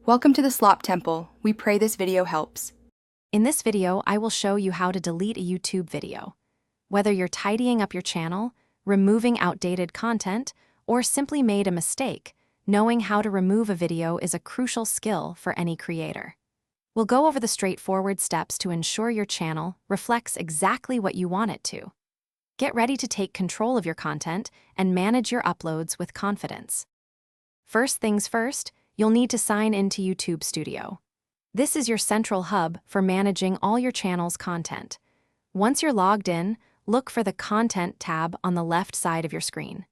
Welcome to the Slop Temple. We pray this video helps. In this video, I will show you how to delete a YouTube video. Whether you're tidying up your channel, removing outdated content, or simply made a mistake, knowing how to remove a video is a crucial skill for any creator. We'll go over the straightforward steps to ensure your channel reflects exactly what you want it to. Get ready to take control of your content and manage your uploads with confidence. First things first, you'll need to sign into YouTube Studio. This is your central hub for managing all your channel's content. Once you're logged in, look for the Content tab on the left side of your screen.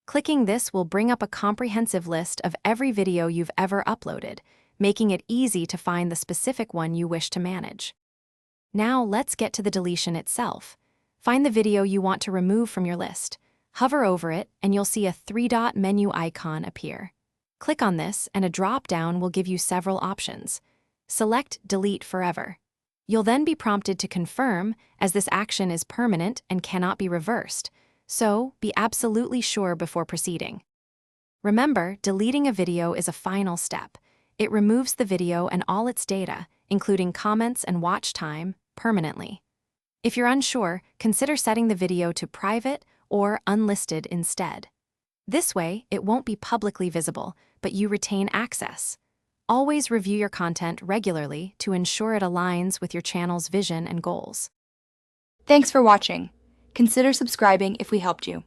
Clicking this will bring up a comprehensive list of every video you've ever uploaded, making it easy to find the specific one you wish to manage. Now let's get to the deletion itself. Find the video you want to remove from your list. Hover over it and you'll see a three-dot menu icon appear. Click on this and a drop-down will give you several options. Select Delete Forever. You'll then be prompted to confirm, as this action is permanent and cannot be reversed, so be absolutely sure before proceeding. Remember, deleting a video is a final step. It removes the video and all its data, including comments and watch time, permanently. If you're unsure, consider setting the video to private or unlisted instead. This way, it won't be publicly visible, but you retain access. Always review your content regularly to ensure it aligns with your channel's vision and goals. Thanks for watching. Consider subscribing if we helped you.